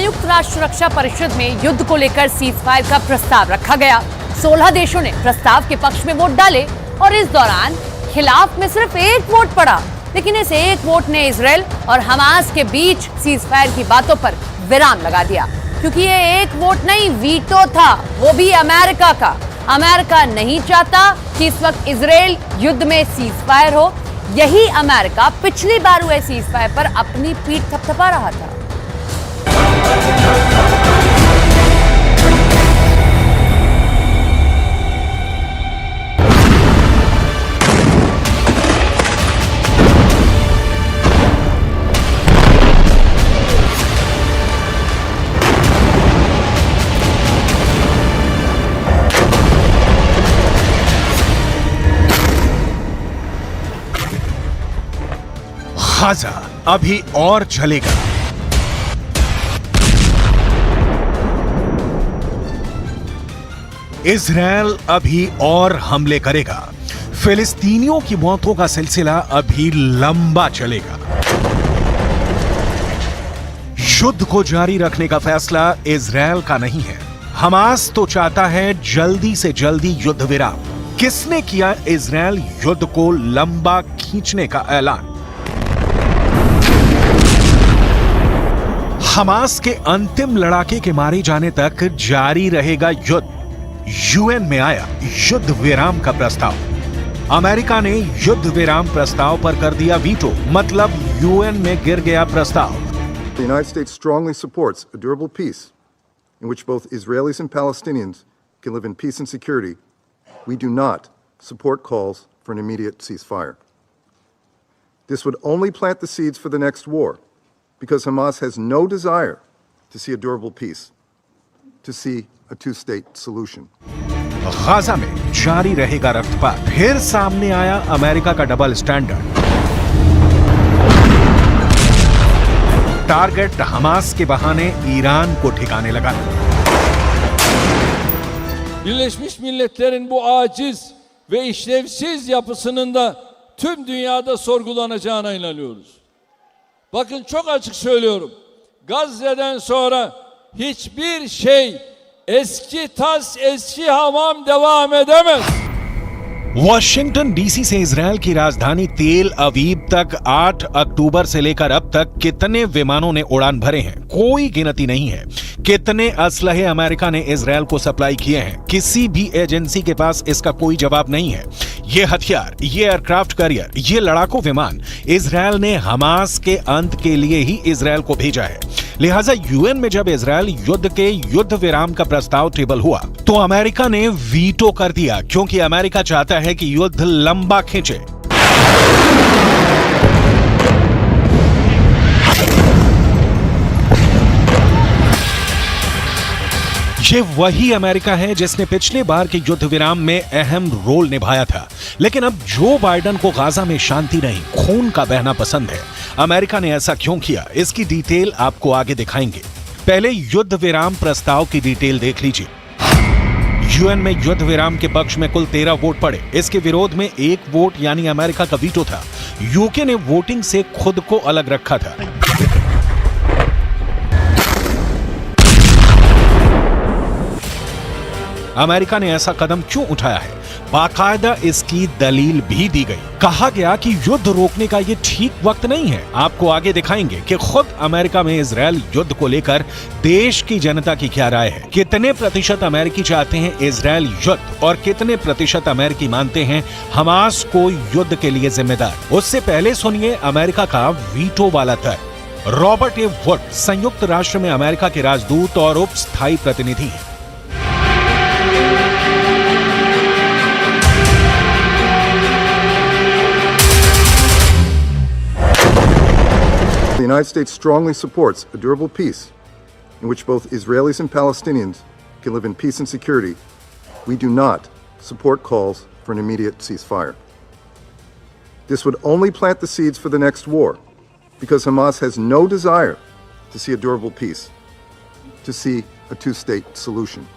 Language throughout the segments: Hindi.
संयुक्त राष्ट्र सुरक्षा परिषद में युद्ध को लेकर सीजफायर का प्रस्ताव रखा गया। 16 देशों ने प्रस्ताव के पक्ष में वोट डाले और इस दौरान खिलाफ में सिर्फ एक वोट पड़ा। लेकिन इस एक वोट ने इजराइल और हमास के बीच सीजफायर की बातों पर विराम लगा दिया, क्योंकि ये एक वोट नहीं, वीटो था, वो भी अमेरिका का। अमेरिका नहीं चाहता कि इस वक्त इजराइल युद्ध में सीजफायर हो। यही अमेरिका पिछली बार हुए सीजफायर पर अपनी पीठ थपथपा रहा था। गाजा अभी और जलेगा। इजराइल अभी और हमले करेगा। फिलिस्तीनियों की मौतों का सिलसिला अभी लंबा चलेगा। युद्ध को जारी रखने का फैसला इजराइल का नहीं है। हमास तो चाहता है जल्दी से जल्दी युद्ध विराम। किसने किया इजराइल युद्ध को लंबा खींचने का ऐलान? हमास के अंतिम लड़ाके के मारे जाने तक जारी रहेगा युद्ध। यूएन में आया युद्ध विराम का प्रस्ताव। अमेरिका ने युद्ध विराम प्रस्ताव पर कर दिया वीटो, मतलब यूएन में गिर गया प्रस्ताव। The United States strongly supports a durable peace in which both Israelis and Palestinians can live in peace and security. We do not support calls for an immediate ceasefire. This would only plant the seeds for the next war, because Hamas has no desire to see a durable peace, to see a two-state solution. Gaza में जारी रहेगा रक्तपात। फिर सामने आया अमेरिका का डबल स्टैंडर्ड। टारगेट हमास के बहाने ईरान को ठिकाने लगा। Birleşmiş Milletler'in bu aciz ve işlevsiz yapısının da tüm dünyada sorgulanacağına inanıyoruz. Bakın çok açık söylüyorum. Gazze'den sonra hiçbir şey eski tas eski hamam devam edemez. Washington DC से इजरायल की राजधानी तेल अवीव तक 8 अक्टूबर से लेकर अब तक कितने विमानों ने उड़ान भरे हैं, कोई गिनती नहीं है। कितने असलहे अमेरिका ने इजरायल को सप्लाई किए हैं, किसी भी एजेंसी के पास इसका कोई जवाब नहीं है। ये हथियार, ये एयरक्राफ्ट कैरियर, ये लड़ाकू विमान इजरायल ने हमास के अंत के लिए ही इजरायल को भेजा है। लिहाजा यूएन में जब इजरायल युद्ध के युद्ध विराम का प्रस्ताव टेबल हुआ तो अमेरिका ने वीटो कर दिया, क्योंकि अमेरिका चाहता है कि युद्ध लंबा खींचे। ये वही अमेरिका है जिसने पिछले बार के युद्ध विराम में अहम रोल निभाया था। लेकिन अब जो बाइडेन को गाजा में शांति नहीं, खून का बहना पसंद है। अमेरिका ने ऐसा क्यों किया, इसकी डिटेल आपको आगे दिखाएंगे। पहले युद्ध विराम प्रस्ताव की डिटेल देख लीजिए। यूएन में युद्ध विराम के पक्ष में कुल 13 वोट पड़े। इसके विरोध में 1 वोट यानी अमेरिका का वीटो था। यूके ने वोटिंग से खुद को अलग रखा था। अमेरिका ने ऐसा कदम क्यों उठाया है, बाकायदा इसकी दलील भी दी गई। कहा गया कि युद्ध रोकने का ये ठीक वक्त नहीं है। आपको आगे दिखाएंगे कि खुद अमेरिका में इजरायल युद्ध को लेकर देश की जनता की क्या राय है। कितने प्रतिशत अमेरिकी चाहते हैं इजरायल युद्ध और कितने प्रतिशत अमेरिकी मानते हैं हमास को युद्ध के लिए जिम्मेदार। उससे पहले सुनिए अमेरिका का वीटो वाला तर्क। रॉबर्ट ए वुड संयुक्त राष्ट्र में अमेरिका के राजदूत और उप स्थायी प्रतिनिधि हैं। The United States strongly supports a durable peace in which both Israelis and Palestinians can live in peace and security. We do not support calls for an immediate ceasefire. This would only plant the seeds for the next war, because Hamas has no desire to see a durable peace, to see a two-state solution.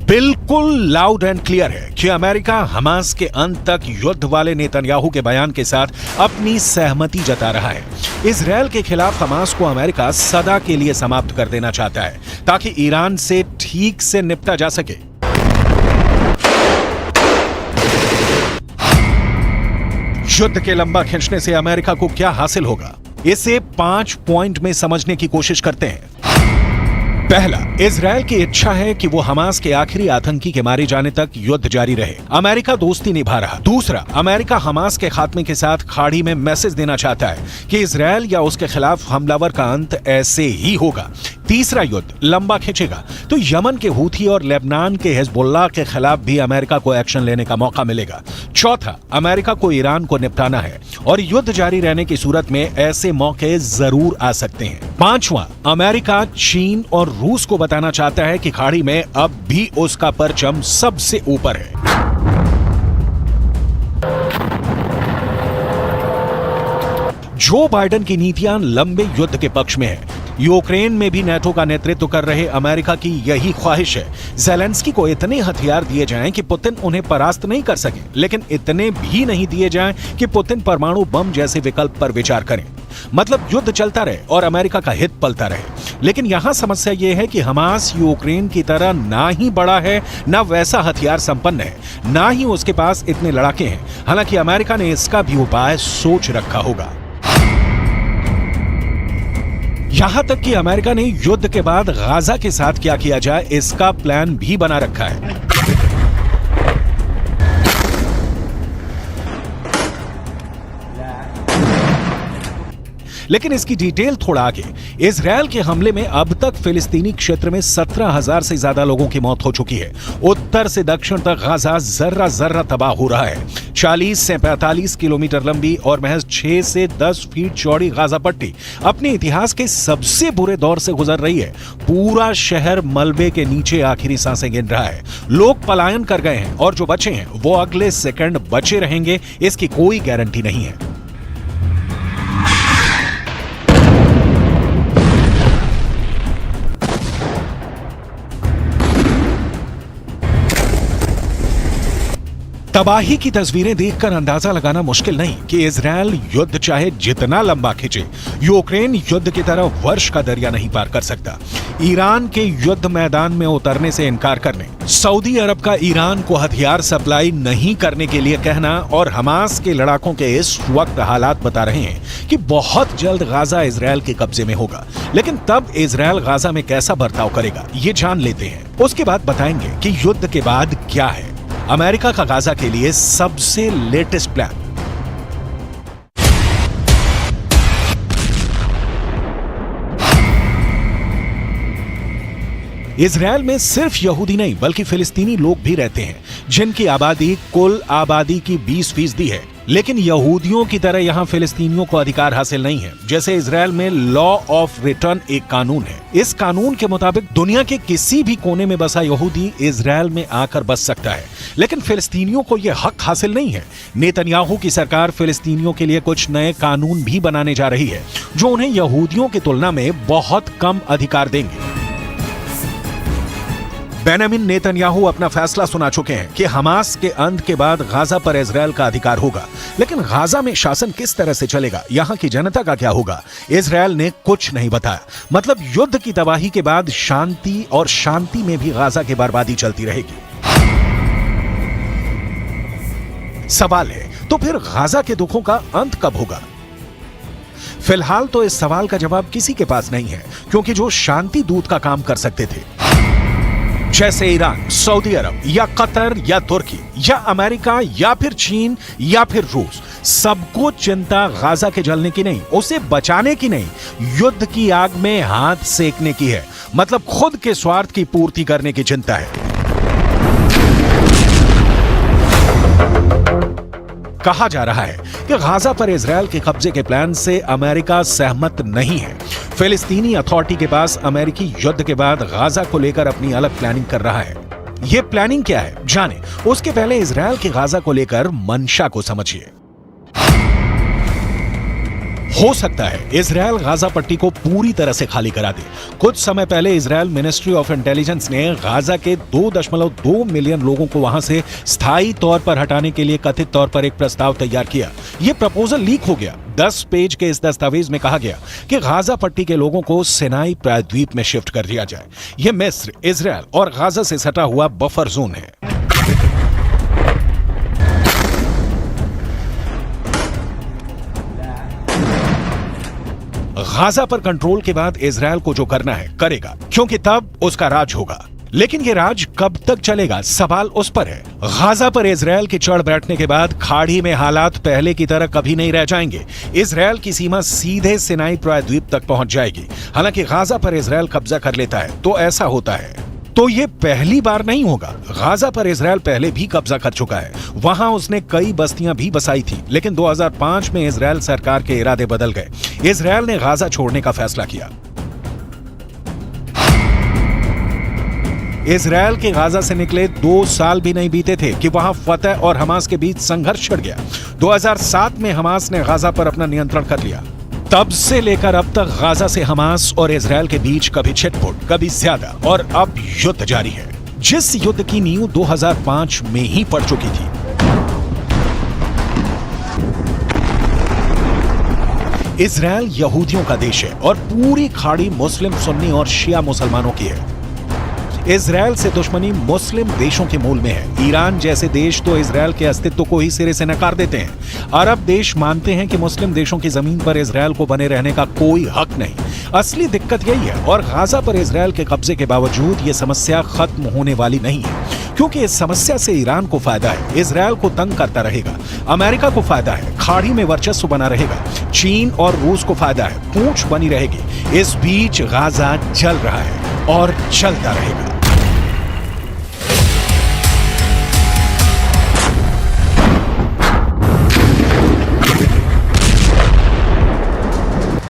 बिल्कुल लाउड एंड क्लियर है कि अमेरिका हमास के अंत तक युद्ध वाले नेतन्याहू के बयान के साथ अपनी सहमति जता रहा है। इजरायल के खिलाफ हमास को अमेरिका सदा के लिए समाप्त कर देना चाहता है ताकि ईरान से ठीक से निपटा जा सके। युद्ध के लंबा खींचने से अमेरिका को क्या हासिल होगा, इसे 5 पॉइंट में समझने की कोशिश करते हैं। पहला, इजरायल की इच्छा है कि वो हमास के आखिरी आतंकी के मारे जाने तक युद्ध जारी रहे। अमेरिका दोस्ती निभा रहा। दूसरा, अमेरिका हमास के खात्मे के साथ खाड़ी में मैसेज देना चाहता है कि इजरायल या उसके खिलाफ हमलावर का अंत ऐसे ही होगा। तीसरा, युद्ध लंबा खींचेगा तो यमन के हूथी और लेबनान के हिजबुल्लाह के खिलाफ भी अमेरिका को एक्शन लेने का मौका मिलेगा। चौथा, अमेरिका को ईरान को निपटाना है और युद्ध जारी रहने की सूरत में ऐसे मौके जरूर आ सकते हैं। पांचवा, अमेरिका चीन और रूस को बताना चाहता है कि खाड़ी में अब भी उसका परचम सबसे ऊपर है। जो बाइडेन की नीतियां लंबे युद्ध के पक्ष में है। यूक्रेन में भी नेटो का नेतृत्व कर रहे अमेरिका की यही ख्वाहिश है। ज़ेलेंस्की को इतने हथियार दिए जाएं कि पुतिन उन्हें परास्त नहीं कर सके, लेकिन इतने भी नहीं दिए जाएं कि पुतिन परमाणु बम जैसे विकल्प पर विचार करें। मतलब युद्ध चलता रहे और अमेरिका का हित पलता रहे। लेकिन यहां समस्या यह है कि हमास यूक्रेन की तरह ना ही बड़ा है, ना वैसा हथियार संपन्न है, ना ही उसके पास इतने लड़ाके हैं। हालांकि अमेरिका ने इसका भी उपाय सोच रखा होगा। यहां तक कि अमेरिका ने युद्ध के बाद गाजा के साथ क्या किया जाए इसका प्लान भी बना रखा है। लेकिन इसकी डिटेल थोड़ा आगे। इजरायल के हमले में अब तक फिलिस्तीनी क्षेत्र में 17,000 से ज्यादा लोगों की मौत हो चुकी है। उत्तर से दक्षिण तक गाजा जर्रा जर्रा तबाह हो रहा है। 40 से 45 किलोमीटर लंबी और महज 6 से 10 फीट चौड़ी गाजा पट्टी अपने इतिहास के सबसे बुरे दौर से गुजर रही है। पूरा शहर मलबे के नीचे आखिरी सांसें गिन रहा है। लोग पलायन कर गए हैं और जो बचे हैं वो अगले सेकंड बचे रहेंगे, इसकी कोई गारंटी नहीं है। तबाही की तस्वीरें देखकर अंदाजा लगाना मुश्किल नहीं कि इजरायल युद्ध चाहे जितना लंबा खींचे, यूक्रेन युद्ध की तरह वर्ष का दरिया नहीं पार कर सकता। ईरान के युद्ध मैदान में उतरने से इनकार करने, सऊदी अरब का ईरान को हथियार सप्लाई नहीं करने के लिए कहना और हमास के लड़ाकों के इस वक्त हालात बता रहे हैं कि बहुत जल्द गाजा इजरायल के कब्जे में होगा। लेकिन तब इजरायल गाजा में कैसा बर्ताव करेगा ये जान लेते हैं। उसके बाद बताएंगे कि युद्ध के बाद क्या है अमेरिका का गाजा के लिए सबसे लेटेस्ट प्लान। इजरायल में सिर्फ यहूदी नहीं बल्कि फिलिस्तीनी लोग भी रहते हैं, जिनकी आबादी कुल आबादी की 20% है। लेकिन यहूदियों की तरह यहां फिलिस्तीनियों को अधिकार हासिल नहीं है। जैसे इजरायल में लॉ ऑफ रिटर्न एक कानून है। इस कानून के मुताबिक दुनिया के किसी भी कोने में बसा यहूदी इजरायल में आकर बस सकता है, लेकिन फिलिस्तीनियों को यह हक हासिल नहीं है। नेतन्याहू की सरकार फिलिस्तीनियों के लिए कुछ नए कानून भी बनाने जा रही है, जो उन्हें यहूदियों की तुलना में बहुत कम अधिकार देंगे। बेंजामिन नेतन्याहू अपना फैसला सुना चुके हैं कि हमास के अंत के बाद गाजा पर इजरायल का अधिकार होगा। लेकिन गाजा में शासन किस तरह से चलेगा, यहां की जनता का क्या होगा, इजरायल ने कुछ नहीं बताया। मतलब युद्ध की तबाही के बाद शांति, और शांति में भी गाजा की बर्बादी चलती रहेगी। सवाल है तो फिर गाजा के दुखों का अंत कब होगा? फिलहाल तो इस सवाल का जवाब किसी के पास नहीं है, क्योंकि जो शांति दूत का काम कर सकते थे, जैसे ईरान, सऊदी अरब या कतर या तुर्की या अमेरिका या फिर चीन या फिर रूस, सबको चिंता गाजा के जलने की नहीं, उसे बचाने की नहीं, युद्ध की आग में हाथ सेकने की है। मतलब खुद के स्वार्थ की पूर्ति करने की चिंता है। कहा जा रहा है कि गाजा पर इजरायल के कब्जे के प्लान से अमेरिका सहमत नहीं है। फिलिस्तीनी अथॉरिटी के पास अमेरिकी युद्ध के बाद गाजा को लेकर अपनी अलग प्लानिंग कर रहा है। यह प्लानिंग क्या है जाने, उसके पहले इजरायल के गाजा को लेकर मंशा को समझिए। हो सकता है इजरायल गाजा पट्टी को पूरी तरह से खाली करा दे। कुछ समय पहले इजरायल मिनिस्ट्री ऑफ इंटेलिजेंस ने गाजा के 2.2 मिलियन लोगों को वहां से स्थायी तौर पर हटाने के लिए कथित तौर पर एक प्रस्ताव तैयार किया। यह प्रपोजल लीक हो गया। 10 पेज के इस दस्तावेज में कहा गया कि गाजा पट्टी के लोगों को सिनाई प्रायद्वीप में शिफ्ट कर दिया जाए। यह मिस्र, इजराइल और गाजा से सटा हुआ बफर जोन है। गाजा पर कंट्रोल के बाद इजराइल को जो करना है करेगा, क्योंकि तब उसका राज होगा। लेकिन ये राज कब तक चलेगा, सवाल उस पर है। गाजा पर इजराइल के चढ़ बैठने के बाद खाड़ी में हालात पहले की तरह कभी नहीं रह जाएंगे। इजराइल की सीमा सीधे सिनाई प्रायद्वीप तक पहुंच जाएगी। हालांकि गाजा पर इजराइल कब्जा कर लेता है तो ऐसा होता है, तो ये पहली बार नहीं होगा। गाजा पर इजराइल पहले भी कब्जा कर चुका है। वहां उसने कई बस्तियां भी बसाई थी, लेकिन 2005 में इजराइल सरकार के इरादे बदल गए। इजराइल ने गाजा छोड़ने का फैसला किया। इजराइल के गाजा से निकले 2 साल भी नहीं बीते थे कि वहां फतह और हमास के बीच संघर्ष छिड़ गया। 2007 में हमास ने गाजा पर अपना नियंत्रण कर लिया। तब से लेकर अब तक गाजा से हमास और इजराइल के बीच कभी छिटपुट, कभी ज्यादा और अब युद्ध जारी है, जिस युद्ध की नींव 2005 में ही पड़ चुकी थी। इजराइल यहूदियों का देश है और पूरी खाड़ी मुस्लिम, सुन्नी और शिया मुसलमानों की है। इजराइल से दुश्मनी मुस्लिम देशों के मूल में है। ईरान जैसे देश तो इजराइल के अस्तित्व को ही सिरे से नकार देते हैं। अरब देश मानते हैं कि मुस्लिम देशों की जमीन पर इजराइल को बने रहने का कोई हक नहीं। असली दिक्कत यही है, और गाजा पर इजराइल के कब्जे के बावजूद ये समस्या खत्म होने वाली नहीं है, क्योंकि इस समस्या से ईरान को फायदा है, इजराइल को तंग करता रहेगा। अमेरिका को फायदा है, खाड़ी में वर्चस्व बना रहेगा। चीन और रूस को फायदा है, पूंछ बनी रहेगी। इस बीच गाजा जल रहा है और चलता रहेगा।